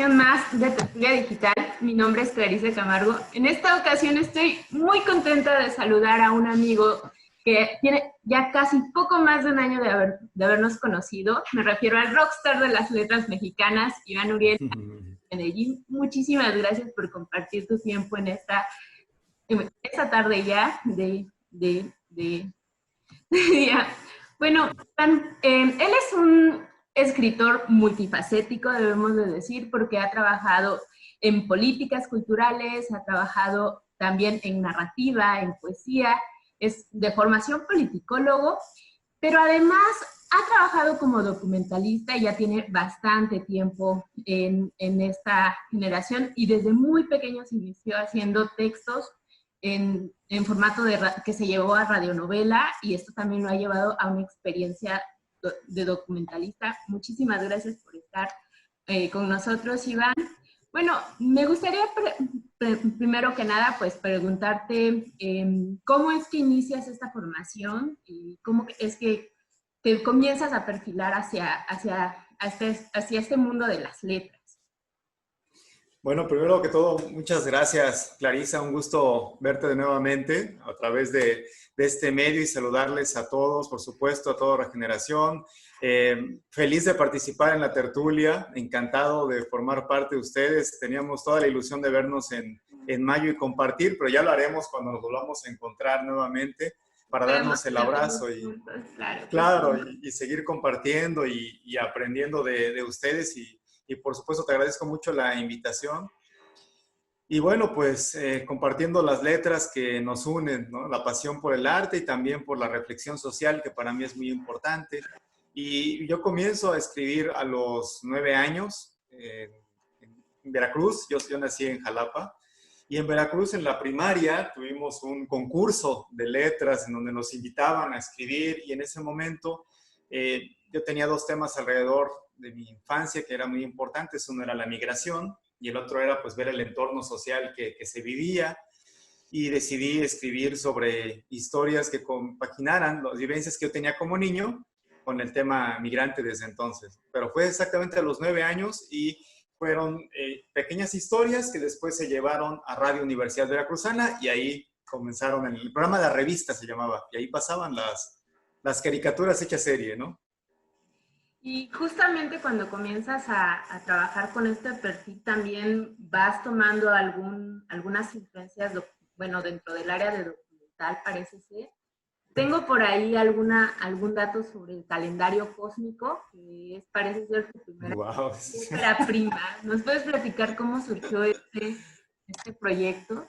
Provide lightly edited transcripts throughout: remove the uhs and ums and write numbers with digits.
emisión más de Tertulia Digital. Mi nombre es Clarisa Camargo. En esta ocasión estoy muy contenta de saludar a un amigo que tiene ya casi poco más de un año de habernos conocido. Me refiero al rockstar de las letras mexicanas, Iván Uriel, Medellín. Muchísimas gracias por compartir tu tiempo en esta tarde ya de día. Bueno, él es un escritor multifacético, debemos de decir, porque ha trabajado en políticas culturales, ha trabajado también en narrativa, en poesía, es de formación politicólogo, pero además ha trabajado como documentalista y ya tiene bastante tiempo en esta generación y desde muy pequeño se inició haciendo textos en formato que se llevó a radionovela y esto también lo ha llevado a una experiencia de documentalista. Muchísimas gracias por estar con nosotros, Iván. Bueno, me gustaría primero que nada pues preguntarte cómo es que inicias esta formación y cómo es que te comienzas a perfilar hacia este mundo de las letras. Bueno, primero que todo, muchas gracias, Clarisa. Un gusto verte de nuevamente a través de este medio y saludarles a todos, por supuesto, a toda Regeneración. Feliz de participar en la tertulia, encantado de formar parte de ustedes. Teníamos toda la ilusión de vernos en mayo y compartir, pero ya lo haremos cuando nos volvamos a encontrar nuevamente para darnos el abrazo y, claro, y seguir compartiendo y aprendiendo de ustedes y por supuesto te agradezco mucho la invitación. Y bueno, pues compartiendo las letras que nos unen, ¿no? La pasión por el arte y también por la reflexión social, que para mí es muy importante. Y yo comienzo a escribir a los 9 años en Veracruz. Yo nací en Jalapa. Y en Veracruz, en la primaria, tuvimos un concurso de letras en donde nos invitaban a escribir. Y en ese momento yo tenía 2 temas alrededor de mi infancia que eran muy importantes. Uno era la migración y el otro era pues ver el entorno social que se vivía, y decidí escribir sobre historias que compaginaran las vivencias que yo tenía como niño con el tema migrante desde entonces. Pero fue exactamente a los 9 años y fueron pequeñas historias que después se llevaron a Radio Universidad Veracruzana y ahí comenzaron, en el programa de La Revista se llamaba, y ahí pasaban las caricaturas hechas serie, ¿no? Y justamente cuando comienzas a trabajar con este perfil, también vas tomando algunas influencias, bueno, dentro del área de documental, parece ser. Tengo por ahí algún dato sobre el calendario cósmico, que parece ser tu primera ópera prima. ¿Nos puedes platicar cómo surgió este proyecto?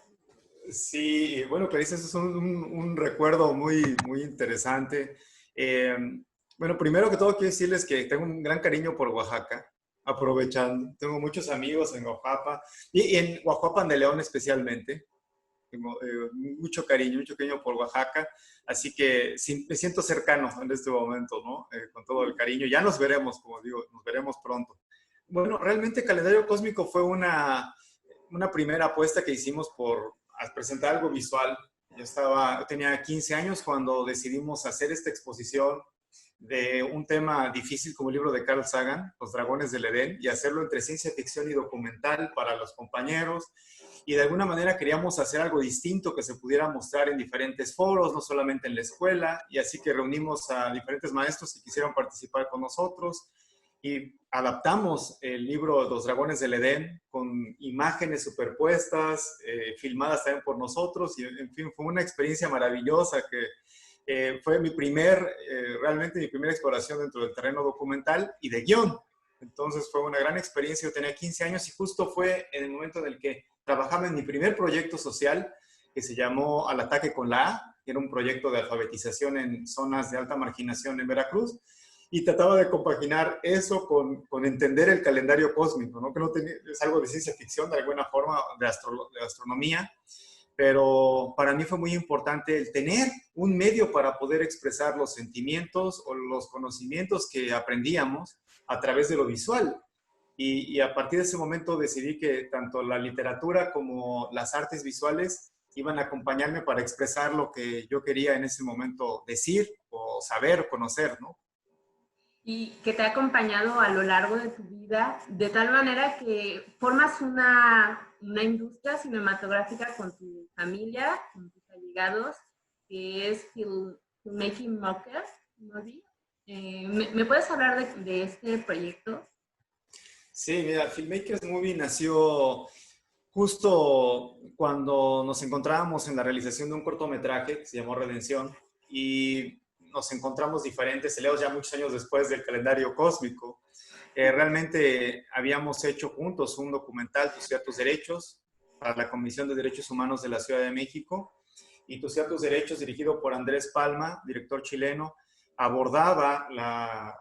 Sí, bueno, Clarisa, eso es un recuerdo muy, muy interesante. Bueno, primero que todo quiero decirles que tengo un gran cariño por Oaxaca, aprovechando. Tengo muchos amigos en Oaxaca y en Oaxaca de León especialmente. Tengo mucho cariño por Oaxaca, así que sí, me siento cercano en este momento, ¿no? Con todo el cariño. Ya nos veremos, como digo, nos veremos pronto. Bueno, realmente Calendario Cósmico fue una primera apuesta que hicimos por presentar algo visual. Yo tenía 15 años cuando decidimos hacer esta exposición de un tema difícil como el libro de Carl Sagan, Los Dragones del Edén, y hacerlo entre ciencia ficción y documental para los compañeros. Y de alguna manera queríamos hacer algo distinto que se pudiera mostrar en diferentes foros, no solamente en la escuela, y así que reunimos a diferentes maestros que quisieron participar con nosotros y adaptamos el libro Los Dragones del Edén con imágenes superpuestas, filmadas también por nosotros, y en fin, fue una experiencia maravillosa que fue realmente mi primera exploración dentro del terreno documental y de guión. Entonces fue una gran experiencia. Yo tenía 15 años y justo fue en el momento en el que trabajaba en mi primer proyecto social que se llamó Al Ataque con la A, que era un proyecto de alfabetización en zonas de alta marginación en Veracruz, y trataba de compaginar eso con entender el calendario cósmico, ¿no? Que es algo de ciencia ficción, de alguna forma, de astronomía, pero para mí fue muy importante el tener un medio para poder expresar los sentimientos o los conocimientos que aprendíamos a través de lo visual. Y a partir de ese momento decidí que tanto la literatura como las artes visuales iban a acompañarme para expresar lo que yo quería en ese momento decir o saber, conocer, ¿no? y que te ha acompañado a lo largo de tu vida, de tal manera que formas una industria cinematográfica con tu familia, con tus allegados, que es Filmmaking Movie. ¿Me puedes hablar de este proyecto? Sí, mira, Filmmakers Movie nació justo cuando nos encontrábamos en la realización de un cortometraje que se llamó Redención y nos encontramos diferentes, elevados ya muchos años después del calendario cósmico. Realmente habíamos hecho juntos un documental, Tus ciertos derechos, para la Comisión de Derechos Humanos de la Ciudad de México, y Tus ciertos derechos, dirigido por Andrés Palma, director chileno, abordaba la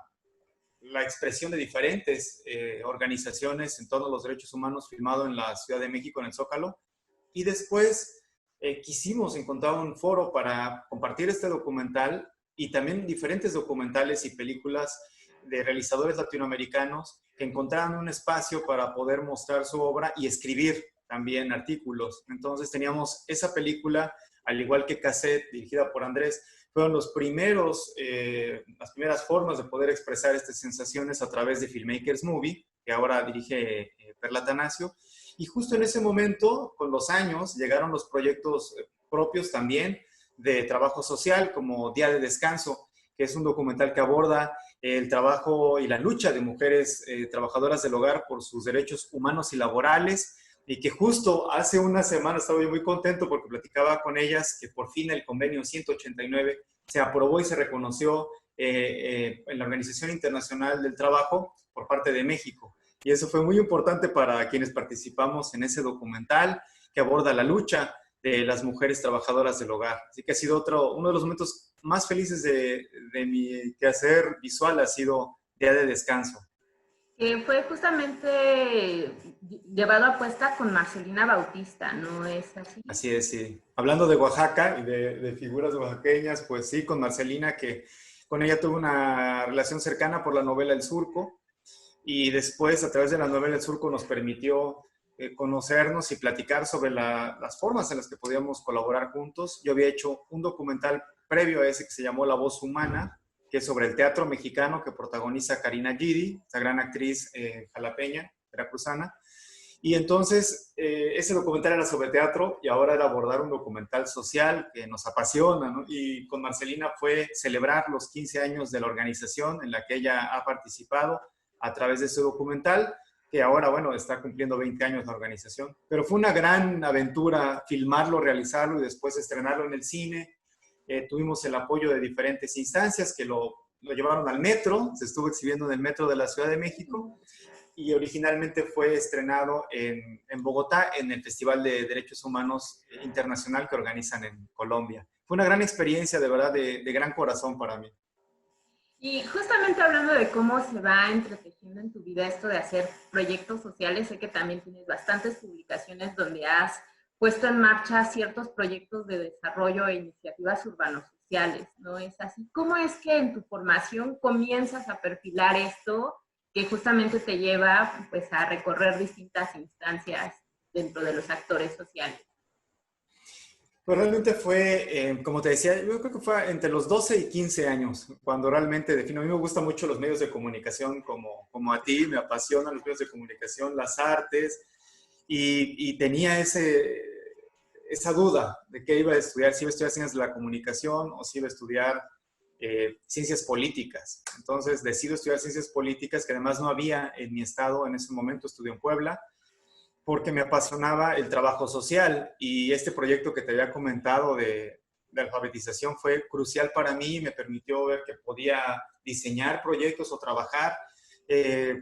expresión de diferentes organizaciones en torno a los derechos humanos, filmado en la Ciudad de México, en el Zócalo. Y después quisimos encontrar un foro para compartir este documental y también diferentes documentales y películas de realizadores latinoamericanos que encontraran un espacio para poder mostrar su obra y escribir también artículos. Entonces teníamos esa película, al igual que Cassette, dirigida por Andrés. Fueron las primeras formas de poder expresar estas sensaciones a través de Filmmakers Movie, que ahora dirige Perla Atanasio. Y justo en ese momento, con los años, llegaron los proyectos propios también de trabajo social, como Día de Descanso, que es un documental que aborda el trabajo y la lucha de mujeres trabajadoras del hogar por sus derechos humanos y laborales, y que justo hace una semana estaba yo muy contento porque platicaba con ellas que por fin el convenio 189 se aprobó y se reconoció en la Organización Internacional del Trabajo por parte de México. Y eso fue muy importante para quienes participamos en ese documental que aborda la lucha de las mujeres trabajadoras del hogar. Así que ha sido uno de los momentos más felices de mi quehacer visual, ha sido Día de Descanso. Que fue justamente llevado a puesta con Marcelina Bautista, ¿no es así? Así es, sí. Hablando de Oaxaca y de figuras oaxaqueñas, pues sí, con Marcelina, que con ella tuve una relación cercana por la novela El Surco, y después a través de la novela El Surco nos permitió conocernos y platicar sobre las formas en las que podíamos colaborar juntos. Yo había hecho un documental previo a ese que se llamó La Voz Humana, que es sobre el teatro mexicano, que protagoniza Karina Gidi, esta gran actriz jalapeña, veracruzana. Y entonces ese documental era sobre teatro y ahora era abordar un documental social que nos apasiona, ¿no? Y con Marcelina fue celebrar los 15 años de la organización en la que ella ha participado a través de ese documental, que ahora, bueno, está cumpliendo 20 años la organización. Pero fue una gran aventura filmarlo, realizarlo y después estrenarlo en el cine. Tuvimos el apoyo de diferentes instancias que lo llevaron al metro, se estuvo exhibiendo en el metro de la Ciudad de México y originalmente fue estrenado en Bogotá en el Festival de Derechos Humanos Internacional que organizan en Colombia. Fue una gran experiencia, de verdad, de gran corazón para mí. Y justamente hablando de cómo se va entretejiendo en tu vida esto de hacer proyectos sociales, sé que también tienes bastantes publicaciones donde has puesto en marcha ciertos proyectos de desarrollo e iniciativas urbanosociales, ¿no es así? ¿Cómo es que en tu formación comienzas a perfilar esto que justamente te lleva pues a recorrer distintas instancias dentro de los actores sociales? Pues realmente fue, como te decía, yo creo que fue entre los 12 y 15 años, cuando realmente defino. A mí me gustan mucho los medios de comunicación, como a ti, me apasionan los medios de comunicación, las artes, y tenía esa duda de qué iba a estudiar, si iba a estudiar ciencias de la comunicación o si iba a estudiar ciencias políticas. Entonces decido estudiar ciencias políticas, que además no había en mi estado en ese momento, estudié en Puebla, porque me apasionaba el trabajo social y este proyecto que te había comentado de alfabetización fue crucial para mí y me permitió ver que podía diseñar proyectos o trabajar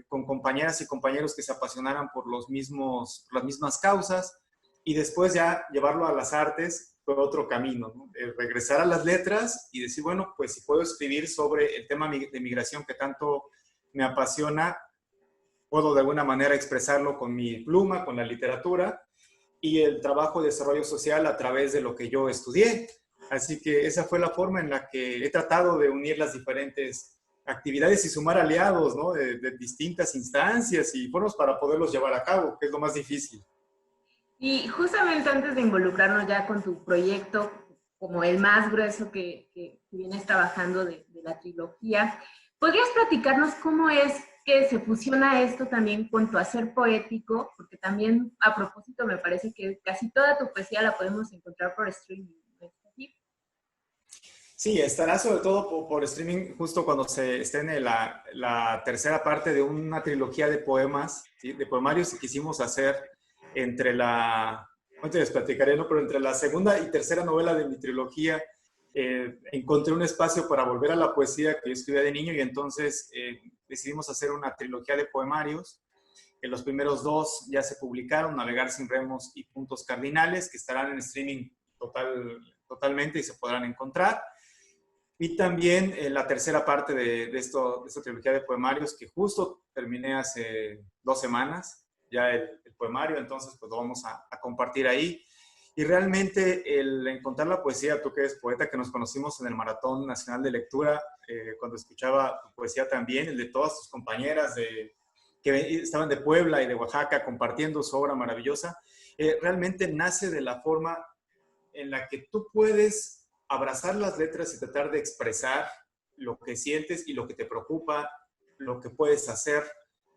con compañeras y compañeros que se apasionaran por las mismas causas y después ya llevarlo a las artes fue otro camino, ¿no? Regresar a las letras y decir, bueno, pues si puedo escribir sobre el tema de migración que tanto me apasiona, puedo de alguna manera expresarlo con mi pluma, con la literatura y el trabajo de desarrollo social a través de lo que yo estudié. Así que esa fue la forma en la que he tratado de unir las diferentes actividades y sumar aliados, ¿no? de distintas instancias y formas para poderlos llevar a cabo, que es lo más difícil. Y justamente antes de involucrarnos ya con tu proyecto, como el más grueso que vienes trabajando de la trilogía, ¿Podrías platicarnos cómo es que se fusiona esto también con tu hacer poético? Porque también, a propósito, me parece que casi toda tu poesía la podemos encontrar por streaming, ¿no es así? Sí, estará sobre todo por streaming justo cuando se estrene la tercera parte de una trilogía de poemas, ¿sí? De poemarios que quisimos hacer entre ahorita les platicaré, ¿no? Pero entre la segunda y tercera novela de mi trilogía, encontré un espacio para volver a la poesía que yo escribía de niño y entonces decidimos hacer una trilogía de poemarios. Los primeros dos ya se publicaron, Navegar sin remos y Puntos Cardinales, que estarán en streaming totalmente y se podrán encontrar. Y también la tercera parte de esta trilogía de poemarios, que justo terminé hace 2 semanas, ya el poemario, entonces pues lo vamos a compartir ahí. Y realmente el encontrar la poesía, tú que eres poeta, que nos conocimos en el Maratón Nacional de Lectura, cuando escuchaba tu poesía también, el de todas tus compañeras que estaban de Puebla y de Oaxaca compartiendo su obra maravillosa, realmente nace de la forma en la que tú puedes abrazar las letras y tratar de expresar lo que sientes y lo que te preocupa, lo que puedes hacer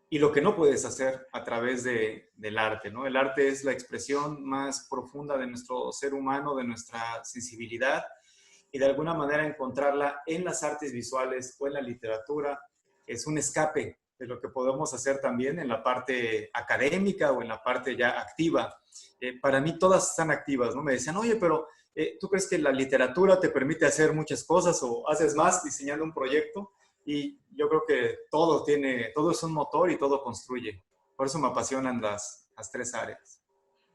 y lo que no puedes hacer a través del arte, ¿no? El arte es la expresión más profunda de nuestro ser humano, de nuestra sensibilidad, y de alguna manera encontrarla en las artes visuales o en la literatura es un escape de lo que podemos hacer también en la parte académica o en la parte ya activa. Para mí todas están activas, ¿no? Me decían, oye, pero ¿tú crees que la literatura te permite hacer muchas cosas o haces más diseñando un proyecto? Y yo creo que todo es un motor y todo construye. Por eso me apasionan las tres áreas.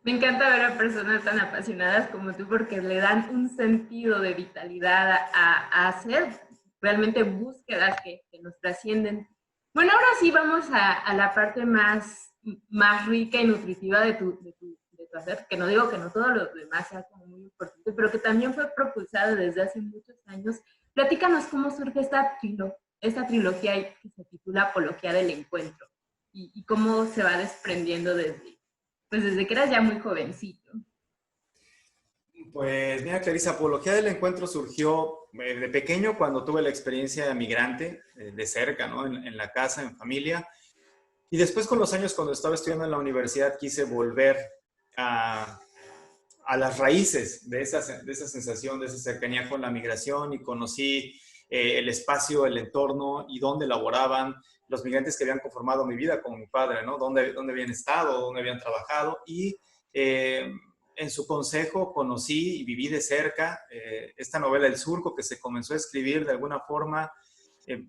Me encanta ver a personas tan apasionadas como tú porque le dan un sentido de vitalidad a hacer realmente búsquedas que nos trascienden. Bueno, ahora sí vamos a la parte más rica y nutritiva de tu hacer, que no digo que no todo lo demás sea como muy importante, pero que también fue propulsado desde hace muchos años. Platícanos cómo surge esta trilogía que se titula Apología del Encuentro y cómo se va desprendiendo desde que eras ya muy jovencito. Pues mira, Clarisa, Apología del Encuentro surgió de pequeño cuando tuve la experiencia migrante de cerca, ¿no? En la casa, en familia. Y después con los años, cuando estaba estudiando en la universidad, quise volver a, a las raíces de esa sensación, de esa cercanía con la migración y conocí el espacio, el entorno y dónde laboraban los migrantes que habían conformado mi vida con mi padre, ¿no? Dónde habían estado, dónde habían trabajado y en su consejo conocí y viví de cerca esta novela El Surco que se comenzó a escribir de alguna forma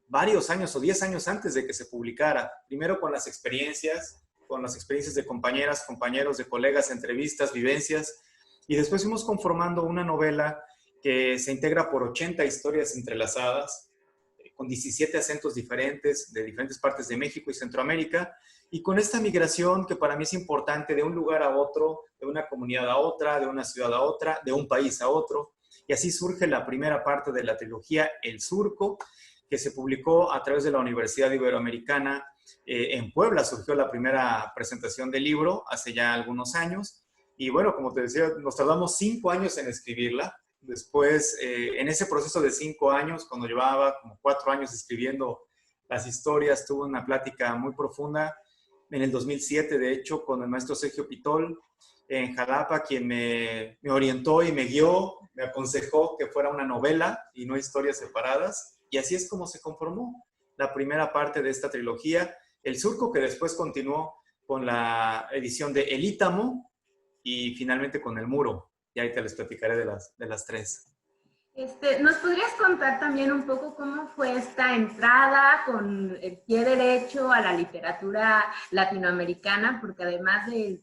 varios años o 10 años antes de que se publicara. Primero con las experiencias de compañeras, compañeros, de colegas, entrevistas, vivencias, y después fuimos conformando una novela que se integra por 80 historias entrelazadas, con 17 acentos diferentes, de diferentes partes de México y Centroamérica, y con esta migración que para mí es importante de un lugar a otro, de una comunidad a otra, de una ciudad a otra, de un país a otro, y así surge la primera parte de la trilogía El Surco, que se publicó a través de la Universidad Iberoamericana. En Puebla surgió la primera presentación del libro hace ya algunos años. Y bueno, como te decía, nos tardamos 5 años en escribirla. Después, en ese proceso de 5 años, cuando llevaba como 4 años escribiendo las historias, tuve una plática muy profunda en el 2007, de hecho, con el maestro Sergio Pitol en Jalapa, quien me orientó y me guió, me aconsejó que fuera una novela y no historias separadas. Y así es como se conformó la primera parte de esta trilogía, El Surco, que después continuó con la edición de El Ítamo y finalmente con El Muro. Y ahí te les platicaré de las tres. ¿Nos podrías contar también un poco cómo fue esta entrada con el pie derecho a la literatura latinoamericana? Porque además de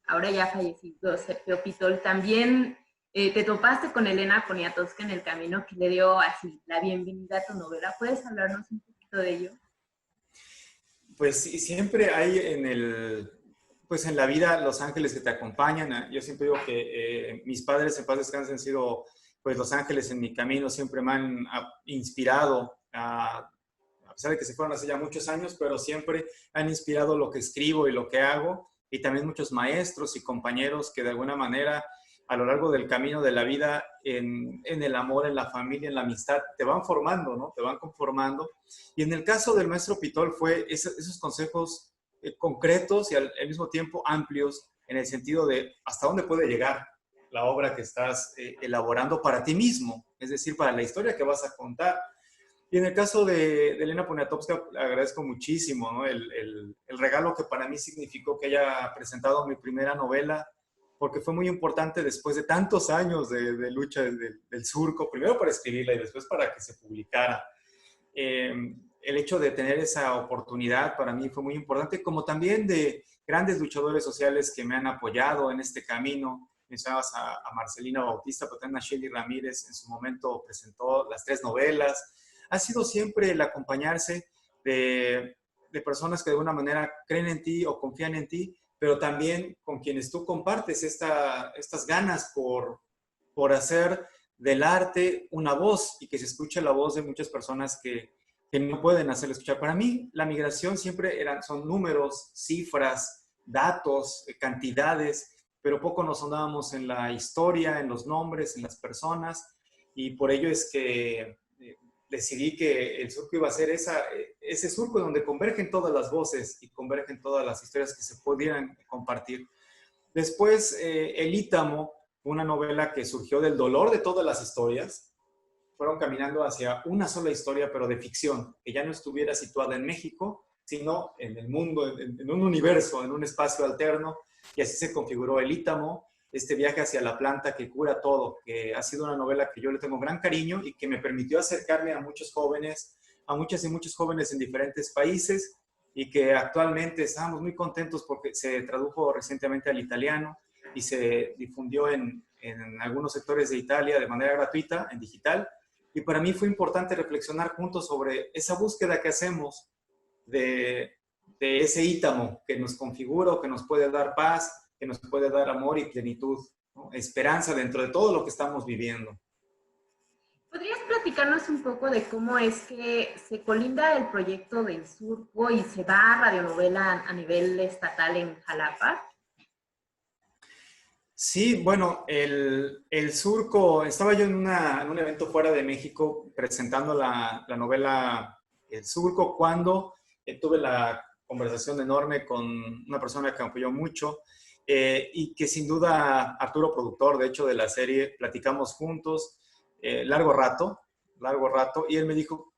ahora ya fallecido Sergio Pitol, también te topaste con Elena Poniatowska en el camino que le dio así la bienvenida a tu novela. ¿Puedes hablarnos un poquito de ello? Pues sí, siempre hay pues en la vida los ángeles que te acompañan. Yo siempre digo que mis padres en paz descansen han sido pues los ángeles en mi camino, siempre me han inspirado, a pesar de que se fueron hace ya muchos años, pero siempre han inspirado lo que escribo y lo que hago, y también muchos maestros y compañeros que de alguna manera a lo largo del camino de la vida, en el amor, en la familia, en la amistad, te van formando, ¿no? Te van conformando. Y en el caso del maestro Pitol fue esos consejos concretos y al mismo tiempo amplios en el sentido de hasta dónde puede llegar la obra que estás elaborando para ti mismo, es decir, para la historia que vas a contar. Y en el caso de Elena Poniatowska, le agradezco muchísimo, ¿no? El regalo que para mí significó que haya presentado mi primera novela, porque fue muy importante después de tantos años de lucha del surco, primero para escribirla y después para que se publicara. El hecho de tener esa oportunidad para mí fue muy importante, como también de grandes luchadores sociales que me han apoyado en este camino. Mencionabas a Marcelina Bautista, pero también a Shelly Ramírez, en su momento presentó las 3 novelas. Ha sido siempre el acompañarse de personas que de alguna manera creen en ti o confían en ti, pero también con quienes tú compartes estas ganas por hacer del arte una voz y que se escuche la voz de muchas personas que no pueden hacerla escuchar. Para mí, la migración siempre son números, cifras, datos, cantidades, pero poco nos sondábamos en la historia, en los nombres, en las personas, y por ello es que decidí que el surco iba a ser ese surco donde convergen todas las voces y convergen todas las historias que se pudieran compartir. Después, El Ítamo, una novela que surgió del dolor de todas las historias, fueron caminando hacia una sola historia, pero de ficción, que ya no estuviera situada en México, sino en el mundo, en un universo, en un espacio alterno, y así se configuró El Ítamo, este viaje hacia la planta que cura todo, que ha sido una novela que yo le tengo gran cariño y que me permitió acercarme a muchos jóvenes, a muchas y muchos jóvenes en diferentes países, y que actualmente estamos muy contentos porque se tradujo recientemente al italiano y se difundió en algunos sectores de Italia de manera gratuita, en digital. Y para mí fue importante reflexionar juntos sobre esa búsqueda que hacemos de ese ítamo que nos configura o que nos puede dar paz, que nos puede dar amor y plenitud, ¿no? Esperanza dentro de todo lo que estamos viviendo. ¿Podrías platicarnos un poco de cómo es que se colinda el proyecto del surco y se va a radionovela a nivel estatal en Jalapa? Sí, bueno, el surco, estaba yo en un evento fuera de México presentando la novela El Surco cuando tuve la conversación enorme con una persona que me apoyó mucho y que sin duda Arturo, productor de hecho de la serie, platicamos juntos largo rato, y él me dijo,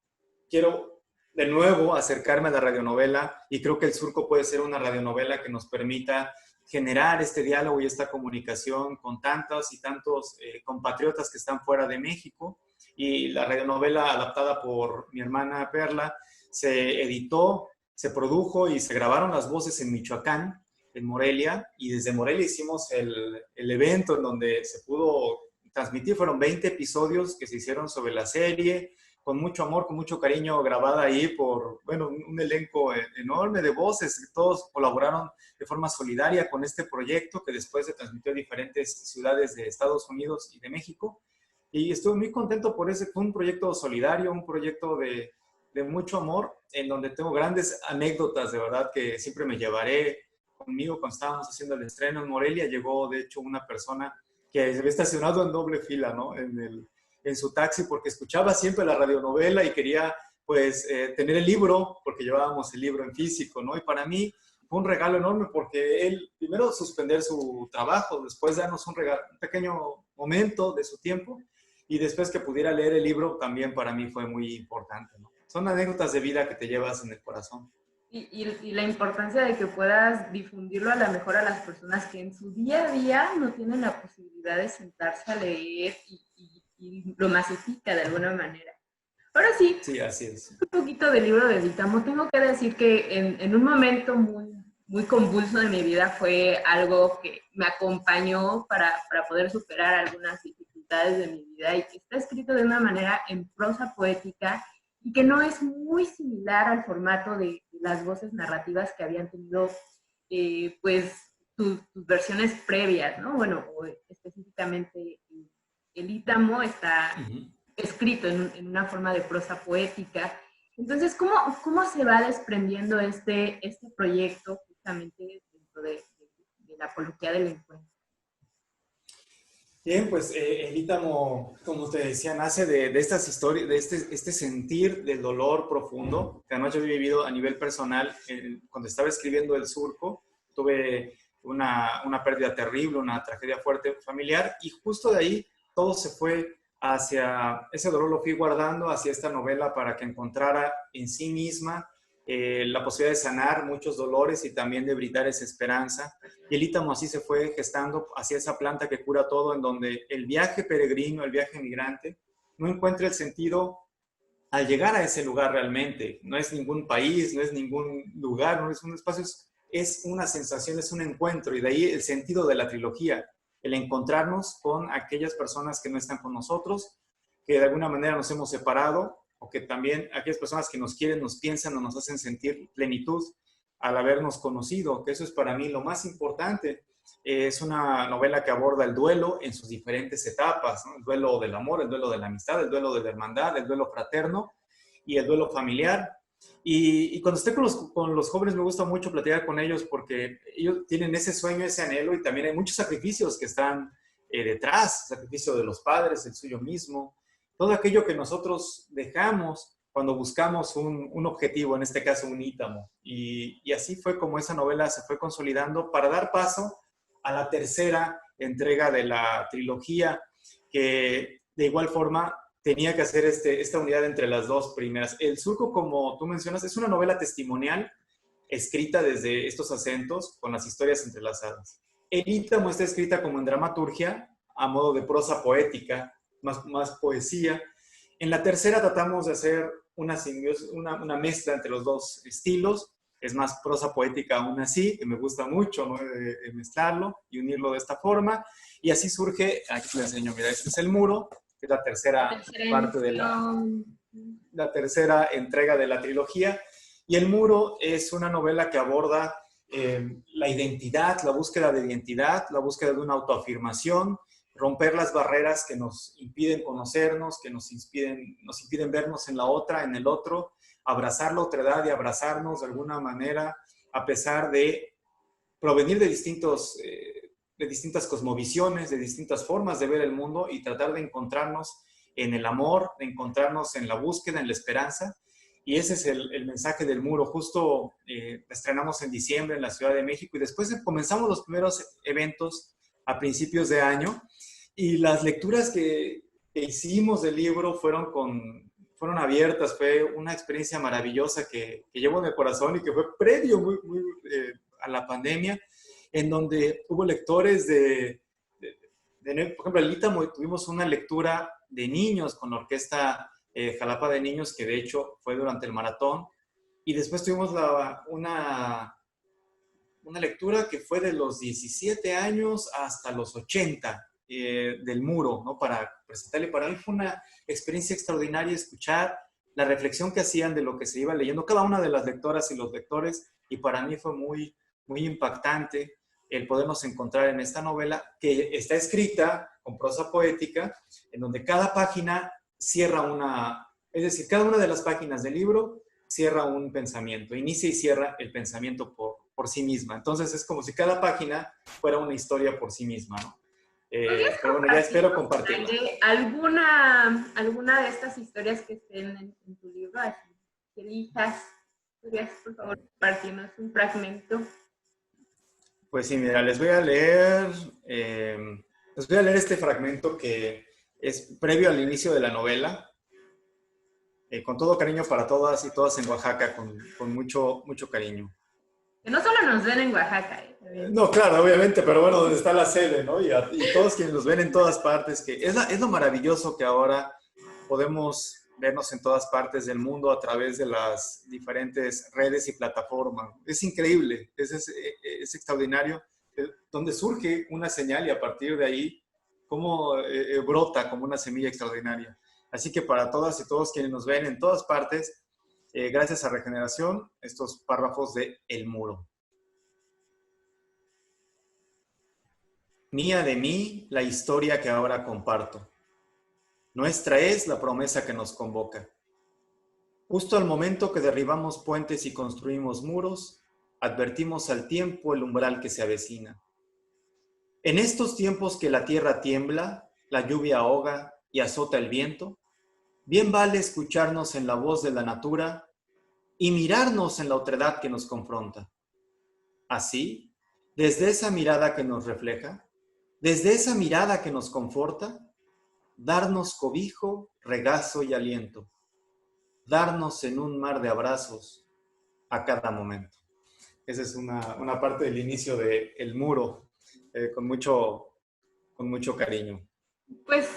quiero de nuevo acercarme a la radionovela y creo que El Surco puede ser una radionovela que nos permita generar este diálogo y esta comunicación con tantos y tantos compatriotas que están fuera de México. Y la radionovela adaptada por mi hermana Perla se editó, se produjo y se grabaron las voces en Michoacán, en Morelia, y desde Morelia hicimos el evento en donde se pudo transmitir. Fueron 20 episodios que se hicieron sobre la serie, con mucho amor, con mucho cariño, grabada ahí por, bueno, un elenco enorme de voces, que todos colaboraron de forma solidaria con este proyecto que después se transmitió a diferentes ciudades de Estados Unidos y de México. Y estuve muy contento por ese, fue un proyecto solidario, un proyecto de mucho amor, en donde tengo grandes anécdotas, de verdad, que siempre me llevaré conmigo. Cuando estábamos haciendo el estreno en Morelia, llegó de hecho una persona que se había estacionado en doble fila, ¿no? En su taxi, porque escuchaba siempre la radionovela y quería, pues, tener el libro, porque llevábamos el libro en físico, ¿no? Y para mí fue un regalo enorme, porque él, primero, suspender su trabajo, después darnos un pequeño momento de su tiempo, y después que pudiera leer el libro, también para mí fue muy importante, ¿no? Son anécdotas de vida que te llevas en el corazón. Y la importancia de que puedas difundirlo a lo mejor a las personas que en su día a día no tienen la posibilidad de sentarse a leer y lo masifica de alguna manera. Ahora sí, Sí, así es. un poquito del libro de Ítamo. Tengo que decir que en un momento muy convulso de mi vida fue algo que me acompañó para poder superar algunas dificultades de mi vida y que está escrito de una manera en prosa poética y que no es muy similar al formato de las voces narrativas que habían tenido pues tus versiones previas, ¿no? Bueno, específicamente el Ítamo está escrito en una forma de prosa poética. Entonces, ¿cómo se va desprendiendo este proyecto justamente dentro de la apología del encuentro? Bien, pues el Ítamo, como te decía, nace de estas historias, de este sentir del dolor profundo, que además yo he vivido a nivel personal. Cuando estaba escribiendo El Surco, tuve una pérdida terrible, una tragedia fuerte familiar, y justo de ahí todo se fue hacia, ese dolor lo fui guardando hacia esta novela para que encontrara en sí misma la posibilidad de sanar muchos dolores y también de brindar esa esperanza. Y el Ítamo así se fue gestando hacia esa planta que cura todo, en donde el viaje peregrino, el viaje migrante, no encuentra el sentido al llegar a ese lugar realmente. No es ningún país, no es ningún lugar, no es un espacio, es una sensación, es un encuentro. Y de ahí el sentido de la trilogía, el encontrarnos con aquellas personas que no están con nosotros, que de alguna manera nos hemos separado, o que también aquellas personas que nos quieren, nos piensan o nos hacen sentir plenitud al habernos conocido, que eso es para mí lo más importante. Es una novela que aborda el duelo en sus diferentes etapas, ¿no? El duelo del amor, el duelo de la amistad, el duelo de la hermandad, el duelo fraterno y el duelo familiar. Y cuando estoy con los jóvenes me gusta mucho platicar con ellos porque ellos tienen ese sueño, ese anhelo, y también hay muchos sacrificios que están detrás, sacrificio de los padres, el suyo mismo, todo aquello que nosotros dejamos cuando buscamos un objetivo, en este caso un Ítamo. Y así fue como esa novela se fue consolidando para dar paso a la tercera entrega de la trilogía, que de igual forma tenía que hacer esta unidad entre las dos primeras. El Surco, como tú mencionas, es una novela testimonial escrita desde estos acentos con las historias entrelazadas. El Ítamo está escrita como en dramaturgia, a modo de prosa poética, más poesía. En la tercera tratamos de hacer una mezcla entre los dos estilos. Es más prosa poética aún así, que me gusta mucho, ¿no? Mezclarlo y unirlo de esta forma. Y así surge, aquí te lo enseño, mira, este es el muro, que es la tercera parte de la tercera entrega de la trilogía. Y El Muro es una novela que aborda la identidad, la búsqueda de identidad, la búsqueda de una autoafirmación, romper las barreras que nos impiden conocernos, que nos impiden vernos en la otra, en el otro, abrazar la otredad y abrazarnos de alguna manera, a pesar de provenir de distintas cosmovisiones, de distintas formas de ver el mundo, y tratar de encontrarnos en el amor, de encontrarnos en la búsqueda, en la esperanza. Y ese es el mensaje del Muro. Justo estrenamos en diciembre en la Ciudad de México, y después comenzamos los primeros eventos a principios de año, y las lecturas que hicimos del libro fueron abiertas. Fue una experiencia maravillosa que llevo en el corazón y que fue previo a la pandemia, en donde hubo lectores por ejemplo, el Ítamo, tuvimos una lectura de niños con la orquesta Jalapa de Niños, que de hecho fue durante el maratón, y después tuvimos una lectura que fue de los 17 años hasta los 80 del Muro, ¿no? Para presentarle. Para mí fue una experiencia extraordinaria escuchar la reflexión que hacían de lo que se iba leyendo cada una de las lectoras y los lectores, y para mí fue muy, muy impactante el podernos encontrar en esta novela que está escrita con prosa poética, en donde cada página cierra es decir, cada una de las páginas del libro cierra un pensamiento, inicia y cierra el pensamiento por sí misma. Entonces es como si cada página fuera una historia por sí misma, ¿no? Pero bueno, ya espero compartirla. ¿Alguna de estas historias que estén en tu libro? Así que elijas, ¿podrías por favor compartirnos un fragmento? Pues sí, mira, les voy a leer este fragmento que es previo al inicio de la novela. Con todo cariño para todas y todas en Oaxaca, con mucho, mucho cariño. Que no solo nos ven en Oaxaca. No, claro, obviamente, pero bueno, donde está la sede, ¿no? Y todos quienes nos ven en todas partes, que es lo maravilloso que ahora podemos vernos en todas partes del mundo a través de las diferentes redes y plataformas. Es increíble, es extraordinario, donde surge una señal y a partir de ahí, cómo brota como una semilla extraordinaria. Así que para todas y todos quienes nos ven en todas partes, gracias a Regeneración, estos párrafos de El Muro. Mía de mí la historia que ahora comparto. Nuestra es la promesa que nos convoca. Justo al momento que derribamos puentes y construimos muros, advertimos al tiempo el umbral que se avecina. En estos tiempos que la tierra tiembla, la lluvia ahoga y azota el viento, bien vale escucharnos en la voz de la natura y mirarnos en la otredad que nos confronta. Así, desde esa mirada que nos refleja, desde esa mirada que nos conforta, darnos cobijo, regazo y aliento, darnos en un mar de abrazos a cada momento. Esa es una parte del inicio de El Muro, con mucho cariño. Pues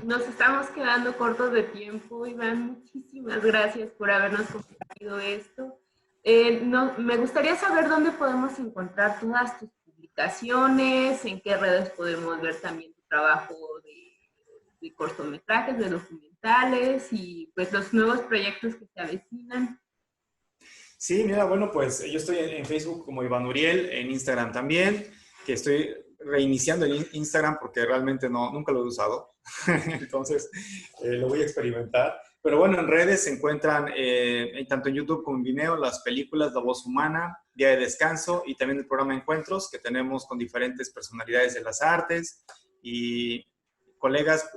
nos estamos quedando cortos de tiempo, Iván. Muchísimas gracias por habernos compartido esto. Me gustaría saber dónde podemos encontrar todas tus publicaciones, en qué redes podemos ver también tu trabajo de cortometrajes, de documentales y pues los nuevos proyectos que se avecinan. Sí, mira, bueno, pues yo estoy en Facebook como Iván Uriel, en Instagram también, que estoy reiniciando el Instagram porque realmente nunca lo he usado, entonces lo voy a experimentar. Pero bueno, en redes se encuentran tanto en YouTube como en Vimeo las películas La Voz Humana, Día de Descanso y también el programa Encuentros que tenemos con diferentes personalidades de las artes y colegas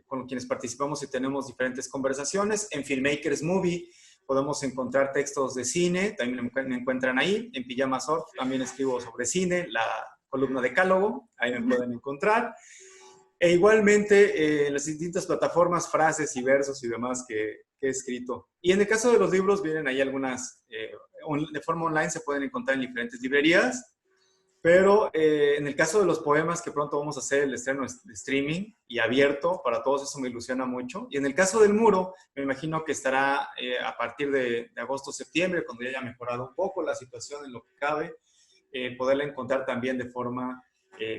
con quienes participamos y tenemos diferentes conversaciones. En Filmmakers Movie podemos encontrar textos de cine, también me encuentran ahí. En Pijama Surf también escribo sobre cine, la columna Decálogo, ahí me pueden encontrar. E igualmente en las distintas plataformas, frases y versos y demás que he escrito. Y en el caso de los libros, vienen ahí algunas, de forma online se pueden encontrar en diferentes librerías, pero en el caso de los poemas, que pronto vamos a hacer el estreno de streaming y abierto, para todos eso me ilusiona mucho. Y en el caso del muro, me imagino que estará a partir de agosto, septiembre, cuando ya haya mejorado un poco la situación en lo que cabe, poderla encontrar también de forma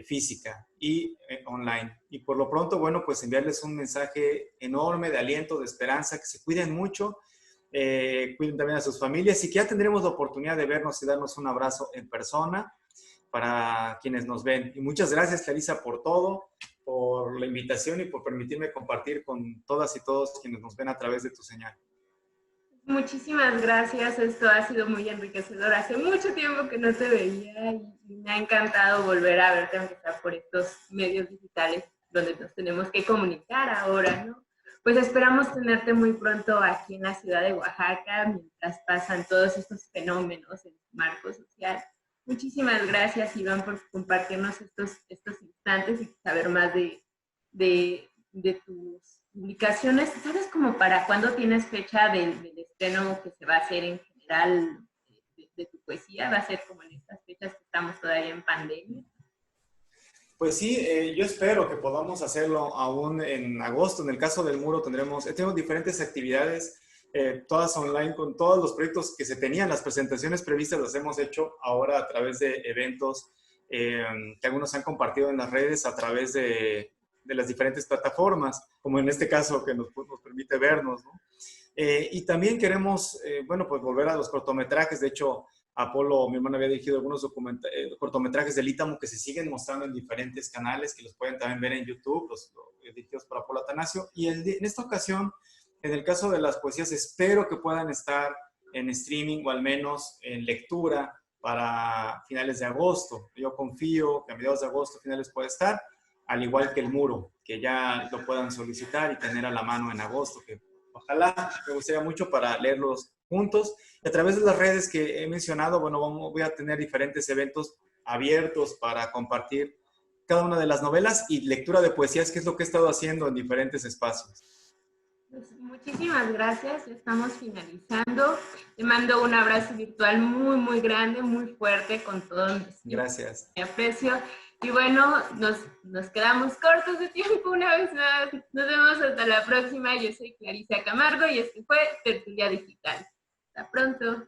física y online. Y por lo pronto, bueno, pues enviarles un mensaje enorme de aliento, de esperanza, que se cuiden mucho, cuiden también a sus familias y que ya tendremos la oportunidad de vernos y darnos un abrazo en persona para quienes nos ven. Y muchas gracias, Clarisa, por todo, por la invitación y por permitirme compartir con todas y todos quienes nos ven a través de tu señal. Muchísimas gracias, esto ha sido muy enriquecedor. Hace mucho tiempo que no te veía y me ha encantado volver a verte, aunque sea por estos medios digitales donde nos tenemos que comunicar ahora, ¿no? Pues esperamos tenerte muy pronto aquí en la ciudad de Oaxaca, mientras pasan todos estos fenómenos en el marco social. Muchísimas gracias, Iván, por compartirnos estos instantes y saber más de tus publicaciones. ¿Sabes como para cuándo tienes fecha del estreno que se va a hacer en general de tu poesía? ¿Va a ser como en estas fechas que estamos todavía en pandemia? Pues sí, yo espero que podamos hacerlo aún en agosto. En el caso del muro tenemos diferentes actividades, todas online, con todos los proyectos que se tenían. Las presentaciones previstas las hemos hecho ahora a través de eventos que algunos han compartido en las redes a través de las diferentes plataformas, como en este caso que nos permite vernos, ¿no? Y también queremos, bueno, pues volver a los cortometrajes. De hecho, Apolo, mi hermano, había dirigido algunos cortometrajes del Ítamo que se siguen mostrando en diferentes canales, que los pueden también ver en YouTube, los dirigidos por Apolo Atanasio. Y en esta ocasión, en el caso de las poesías, espero que puedan estar en streaming o al menos en lectura para finales de agosto. Yo confío que a mediados de agosto, finales puede estar, al igual que el muro, que ya lo puedan solicitar y tener a la mano en agosto, que ojalá me gustaría mucho para leerlos juntos. Y a través de las redes que he mencionado, bueno, voy a tener diferentes eventos abiertos para compartir cada una de las novelas y lectura de poesías, que es lo que he estado haciendo en diferentes espacios. Pues muchísimas gracias, estamos finalizando. Te mando un abrazo virtual muy, muy grande, muy fuerte, con todo gracias. Mi aprecio. Y bueno, nos quedamos cortos de tiempo una vez más. Nos vemos hasta la próxima. Yo soy Clarisa Camargo y este fue Tertulia Digital. Hasta pronto.